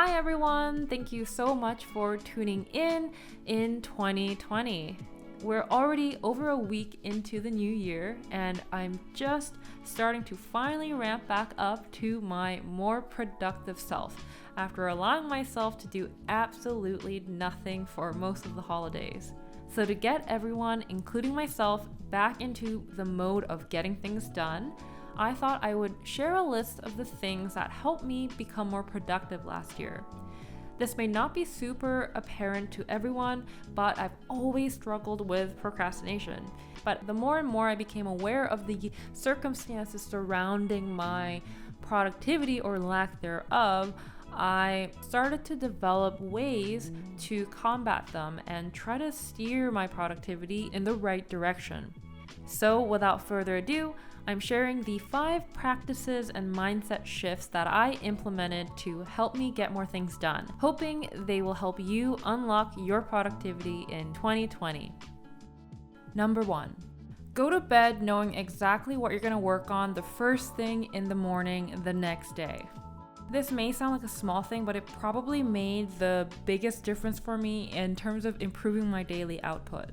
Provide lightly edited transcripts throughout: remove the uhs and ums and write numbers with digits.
Hi everyone, thank you so much for tuning in 2020. We're already over a week into the new year and I'm just starting to finally ramp back up to my more productive self after allowing myself to do absolutely nothing for most of the holidays. So to get everyone, including myself, back into the mode of getting things done, I thought I would share a list of the things that helped me become more productive last year. This may not be super apparent to everyone, but I've always struggled with procrastination. But the more and more I became aware of the circumstances surrounding my productivity or lack thereof, I started to develop ways to combat them and try to steer my productivity in the right direction. So without further ado, I'm sharing the 5 practices and mindset shifts that I implemented to help me get more things done, hoping they will help you unlock your productivity in 2020. Number 1, go to bed knowing exactly what you're going to work on the first thing in the morning the next day. This may sound like a small thing, but it probably made the biggest difference for me in terms of improving my daily output.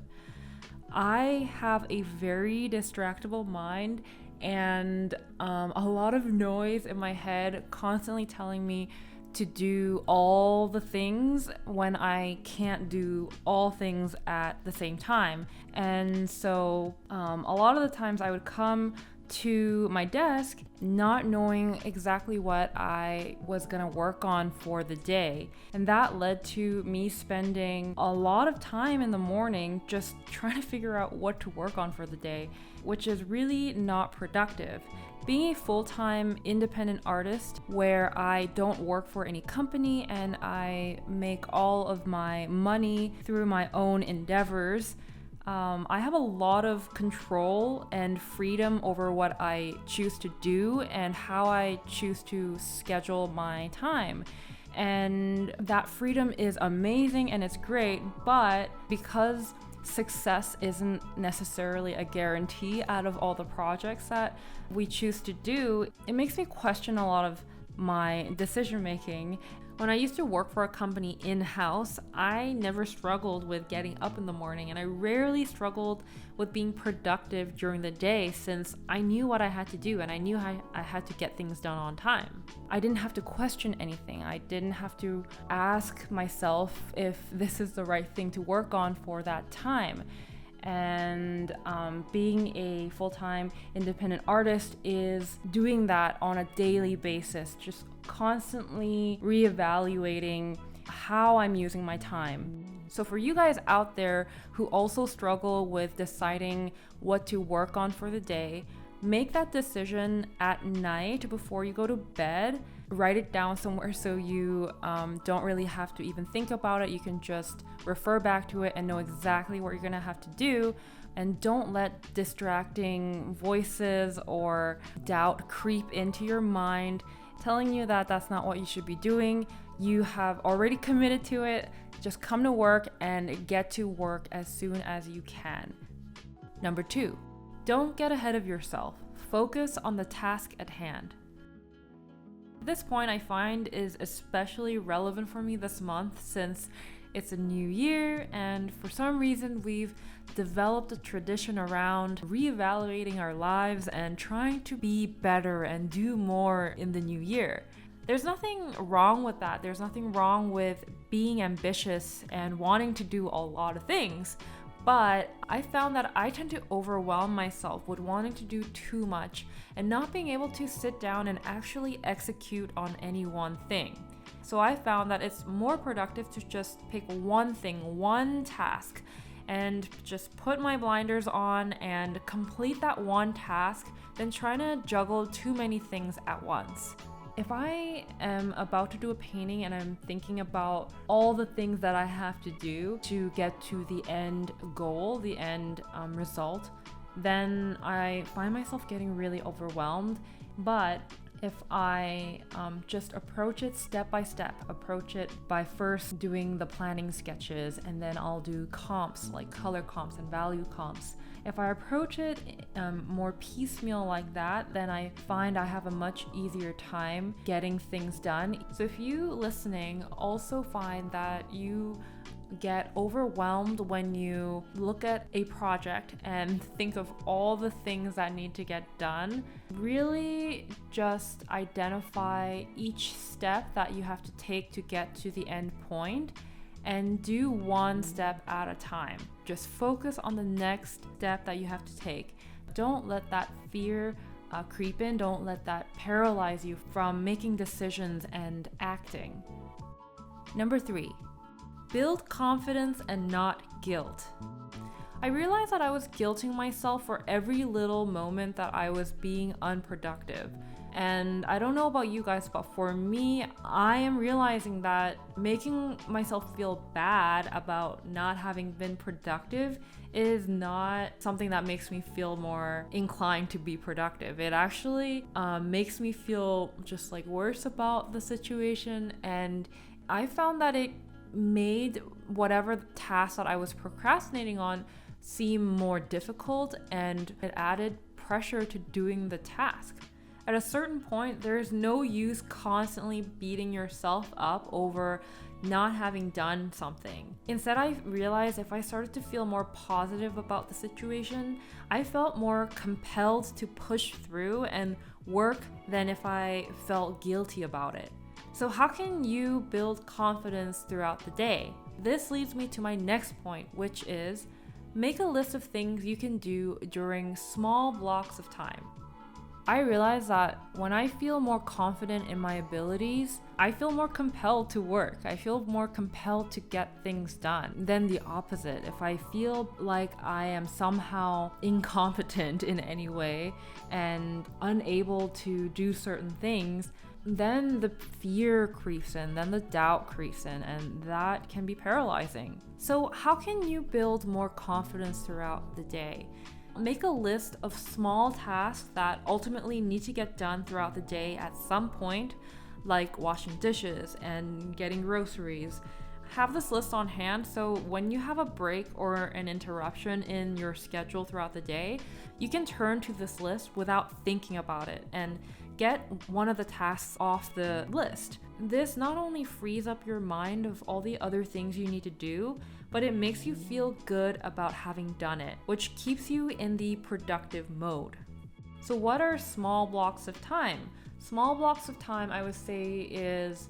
I have a very distractible mind and a lot of noise in my head constantly telling me to do all the things when I can't do all things at the same time. And so a lot of the times I would come to my desk not knowing exactly what I was gonna work on for the day. And that led to me spending a lot of time in the morning just trying to figure out what to work on for the day, which is really not productive. Being a full-time independent artist where I don't work for any company and I make all of my money through my own endeavors, I have a lot of control and freedom over what I choose to do and how I choose to schedule my time. And that freedom is amazing and it's great, but because success isn't necessarily a guarantee out of all the projects that we choose to do, it makes me question a lot of my decision making. When I used to work for a company in-house, I never struggled with getting up in the morning, and I rarely struggled with being productive during the day since I knew what I had to do and I knew I had to get things done on time. I didn't have to question anything. I didn't have to ask myself if this is the right thing to work on for that time. And being a full-time independent artist is doing that on a daily basis, just constantly reevaluating how I'm using my time. So for you guys out there who also struggle with deciding what to work on for the day, make that decision at night before you go to bed. Write it down somewhere so you don't really have to even think about it. You can just refer back to it and know exactly what you're gonna have to do. And don't let distracting voices or doubt creep into your mind, telling you that that's not what you should be doing. You have already committed to it. Just come to work and get to work as soon as you can. Number 2, don't get ahead of yourself. Focus on the task at hand. This point I find is especially relevant for me this month since it's a new year and for some reason we've developed a tradition around reevaluating our lives and trying to be better and do more in the new year. There's nothing wrong with that. There's nothing wrong with being ambitious and wanting to do a lot of things. But I found that I tend to overwhelm myself with wanting to do too much and not being able to sit down and actually execute on any one thing. So I found that it's more productive to just pick one thing, one task, and just put my blinders on and complete that one task than trying to juggle too many things at once. If I am about to do a painting and I'm thinking about all the things that I have to do to get to the end goal, the end result, then I find myself getting really overwhelmed. But if I just approach it step by step, approach it by first doing the planning sketches, and then I'll do comps like color comps and value comps. If I approach it more piecemeal like that, then I find I have a much easier time getting things done. So if you listening also find that you get overwhelmed when you look at a project and think of all the things that need to get done, really just identify each step that you have to take to get to the end point and do one step at a time. Just focus on the next step that you have to take. Don't let that fear creep in. Don't let that paralyze you from making decisions and acting. Number 3, build confidence and not guilt. I realized that I was guilting myself for every little moment that I was being unproductive. And I don't know about you guys, but for me, I am realizing that making myself feel bad about not having been productive is not something that makes me feel more inclined to be productive. It actually makes me feel just like worse about the situation. And I found that it made whatever task that I was procrastinating on seem more difficult, and it added pressure to doing the task. At a certain point, there's no use constantly beating yourself up over not having done something. Instead, I realized if I started to feel more positive about the situation, I felt more compelled to push through and work than if I felt guilty about it. So how can you build confidence throughout the day? This leads me to my next point, which is make a list of things you can do during small blocks of time. I realize that when I feel more confident in my abilities, I feel more compelled to work. I feel more compelled to get things done than the opposite. If I feel like I am somehow incompetent in any way and unable to do certain things, then the fear creeps in, then the doubt creeps in, and that can be paralyzing. So how can you build more confidence throughout the day? Make a list of small tasks that ultimately need to get done throughout the day at some point, like washing dishes and getting groceries. Have this list on hand so when you have a break or an interruption in your schedule throughout the day, you can turn to this list without thinking about it and get one of the tasks off the list. This not only frees up your mind of all the other things you need to do, but it makes you feel good about having done it, which keeps you in the productive mode. So what are small blocks of time? Small blocks of time, I would say, is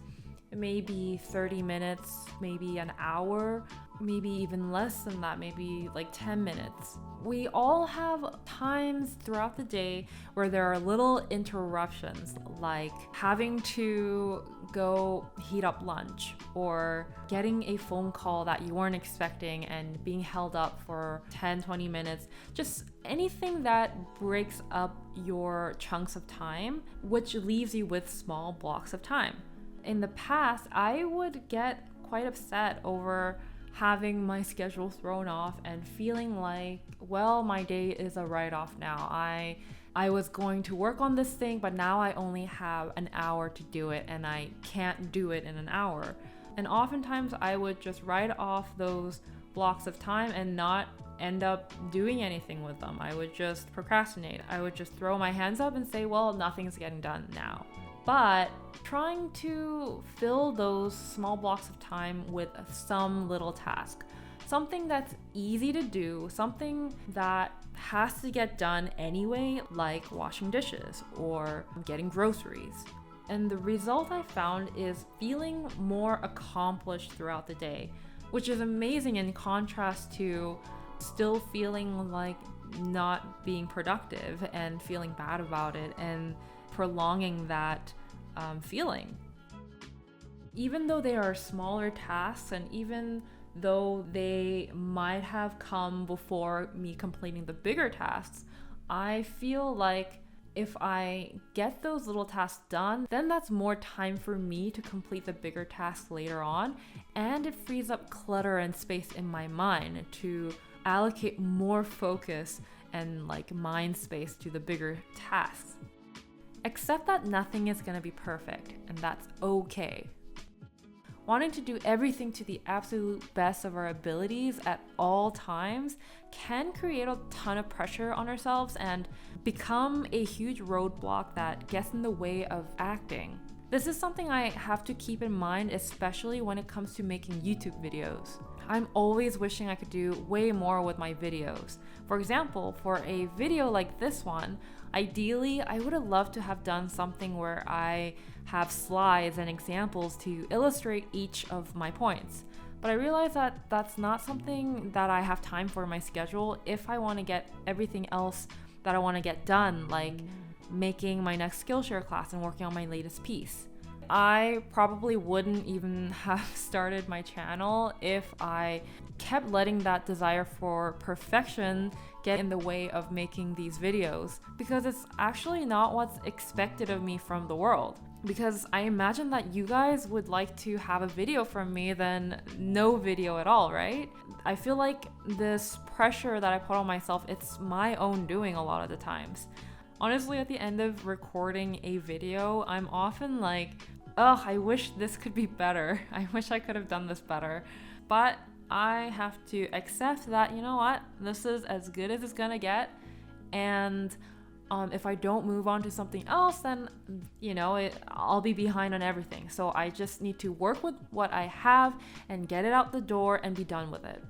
maybe 30 minutes, maybe an hour, maybe even less than that, maybe like 10 minutes. We all have times throughout the day where there are little interruptions, like having to go heat up lunch or getting a phone call that you weren't expecting and being held up for 10-20 minutes. Just anything that breaks up your chunks of time, which leaves you with small blocks of time. In the past, I would get quite upset over having my schedule thrown off and feeling like, well, my day is a write-off now. I was going to work on this thing, but now I only have an hour to do it and I can't do it in an hour. And oftentimes I would just write off those blocks of time and not end up doing anything with them. I would just procrastinate. I would just throw my hands up and say, well, nothing's getting done now. But trying to fill those small blocks of time with some little task, something that's easy to do, something that has to get done anyway, like washing dishes or getting groceries. And the result I found is feeling more accomplished throughout the day, which is amazing in contrast to still feeling like not being productive and feeling bad about it and prolonging that feeling. Even though they are smaller tasks, and even though they might have come before me completing the bigger tasks, I feel like if I get those little tasks done, then that's more time for me to complete the bigger tasks later on, and it frees up clutter and space in my mind to allocate more focus and like mind space to the bigger tasks. Accept that nothing is going to be perfect, and that's okay. Wanting to do everything to the absolute best of our abilities at all times can create a ton of pressure on ourselves and become a huge roadblock that gets in the way of acting. This is something I have to keep in mind, especially when it comes to making YouTube videos. I'm always wishing I could do way more with my videos. For example, for a video like this one, ideally, I would have loved to have done something where I have slides and examples to illustrate each of my points. But I realize that that's not something that I have time for in my schedule if I want to get everything else that I want to get done, like making my next Skillshare class and working on my latest piece. I probably wouldn't even have started my channel if I kept letting that desire for perfection get in the way of making these videos, because it's actually not what's expected of me from the world. Because I imagine that you guys would like to have a video from me than no video at all, right? I feel like this pressure that I put on myself, it's my own doing a lot of the times. Honestly, at the end of recording a video, I'm often like, ugh, I wish this could be better. I wish I could have done this better. But I have to accept that, you know what, this is as good as it's gonna get. And if I don't move on to something else, then, I'll be behind on everything. So I just need to work with what I have and get it out the door and be done with it.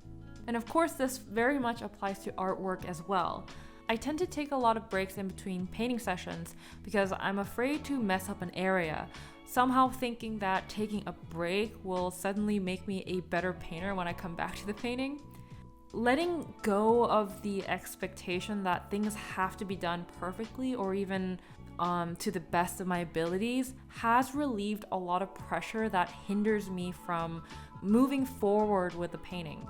And of course, this very much applies to artwork as well. I tend to take a lot of breaks in between painting sessions because I'm afraid to mess up an area, somehow thinking that taking a break will suddenly make me a better painter when I come back to the painting. Letting go of the expectation that things have to be done perfectly or even to the best of my abilities has relieved a lot of pressure that hinders me from moving forward with the painting.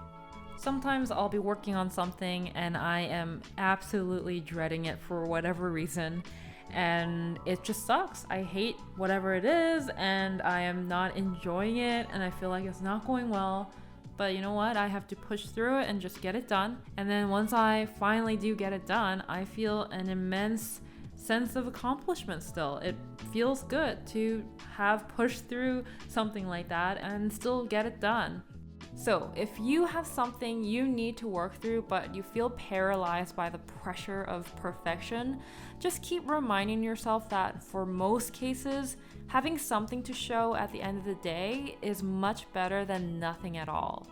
Sometimes I'll be working on something and I am absolutely dreading it for whatever reason, and it just sucks. I hate whatever it is and I am not enjoying it and I feel like it's not going well. But you know what? I have to push through it and just get it done. And then once I finally do get it done, I feel an immense sense of accomplishment still. It feels good to have pushed through something like that and still get it done. So if you have something you need to work through, but you feel paralyzed by the pressure of perfection, just keep reminding yourself that for most cases, having something to show at the end of the day is much better than nothing at all.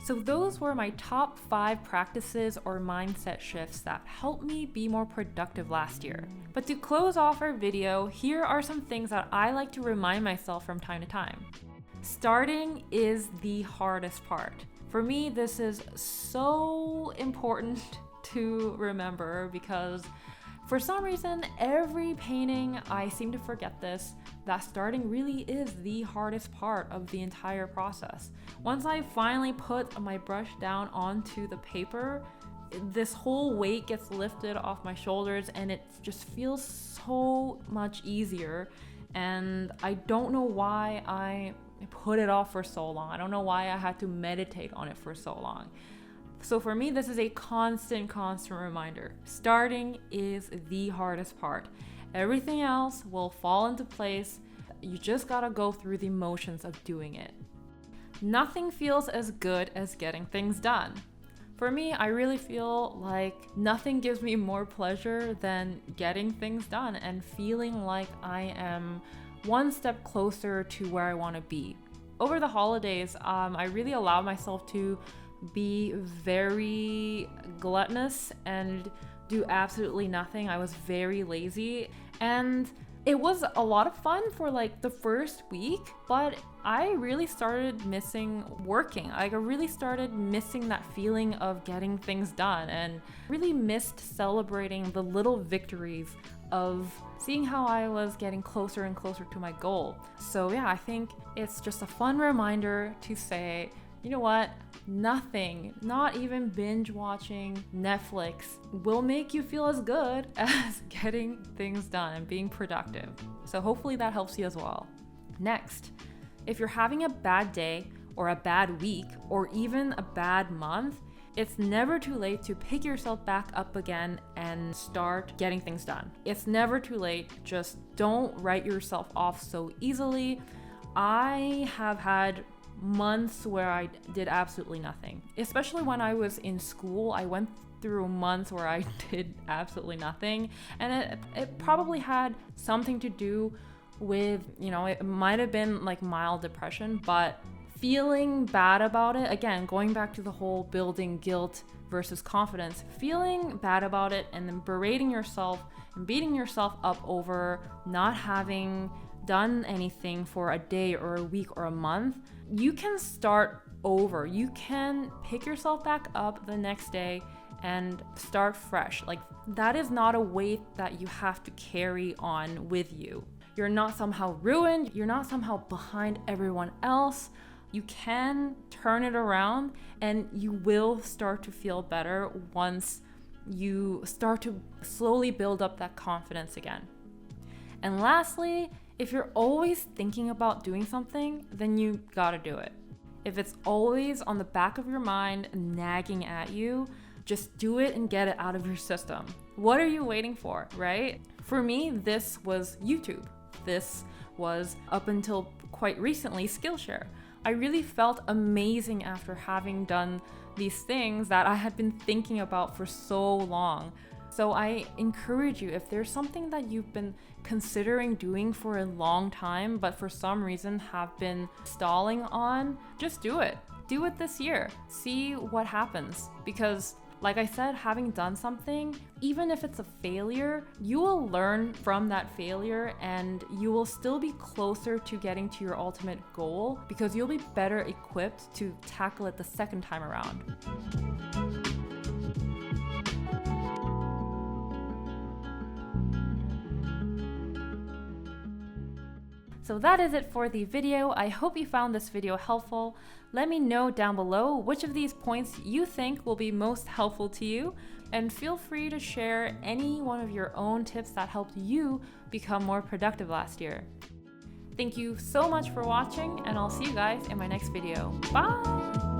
So those were my top 5 practices or mindset shifts that helped me be more productive last year. But to close off our video, here are some things that I like to remind myself from time to time. Starting is the hardest part. For me, this is so important to remember because for some reason, every painting, I seem to forget this, that starting really is the hardest part of the entire process. Once I finally put my brush down onto the paper, this whole weight gets lifted off my shoulders and it just feels so much easier. And I don't know why I put it off for so long. I don't know why I had to meditate on it for so long. So for me, this is a constant reminder. Starting is the hardest part. Everything else will fall into place. You just gotta go through the motions of doing it. Nothing feels as good as getting things done. For me, I really feel like nothing gives me more pleasure than getting things done and feeling like I am one step closer to where I want to be. Over the holidays, I really allowed myself to be very gluttonous and do absolutely nothing. I was very lazy and it was a lot of fun for like the first week, but I really started missing working. Like I really started missing that feeling of getting things done and really missed celebrating the little victories of seeing how I was getting closer and closer to my goal. So yeah, I think it's just a fun reminder to say, you know what? Nothing, not even binge watching Netflix, will make you feel as good as getting things done and being productive. So hopefully that helps you as well. Next, if you're having a bad day or a bad week or even a bad month, It's never too late to pick yourself back up again and start getting things done. It's never too late. Just don't write yourself off so easily. I have had months where I did absolutely nothing. Especially when I was in school, I went through months where I did absolutely nothing. And it probably had something to do with, it might have been like mild depression, but feeling bad about it, again, going back to the whole building guilt versus confidence, feeling bad about it and then berating yourself and beating yourself up over not having done anything for a day or a week or a month, you can start over. You can pick yourself back up the next day and start fresh. Like, that is not a weight that you have to carry on with you. You're not somehow ruined. You're not somehow behind everyone else. You can turn it around and you will start to feel better once you start to slowly build up that confidence again. And lastly, if you're always thinking about doing something, then you gotta do it. If it's always on the back of your mind, nagging at you, just do it and get it out of your system. What are you waiting for, right? For me, this was YouTube. This was, up until quite recently, Skillshare. I really felt amazing after having done these things that I had been thinking about for so long. So I encourage you, if there's something that you've been considering doing for a long time, but for some reason have been stalling on, just do it. Do it this year. See what happens. Because like I said, having done something, even if it's a failure, you will learn from that failure and you will still be closer to getting to your ultimate goal because you'll be better equipped to tackle it the second time around. So that is it for the video. I hope you found this video helpful. Let me know down below which of these points you think will be most helpful to you, and feel free to share any one of your own tips that helped you become more productive last year. Thank you so much for watching, and I'll see you guys in my next video. Bye!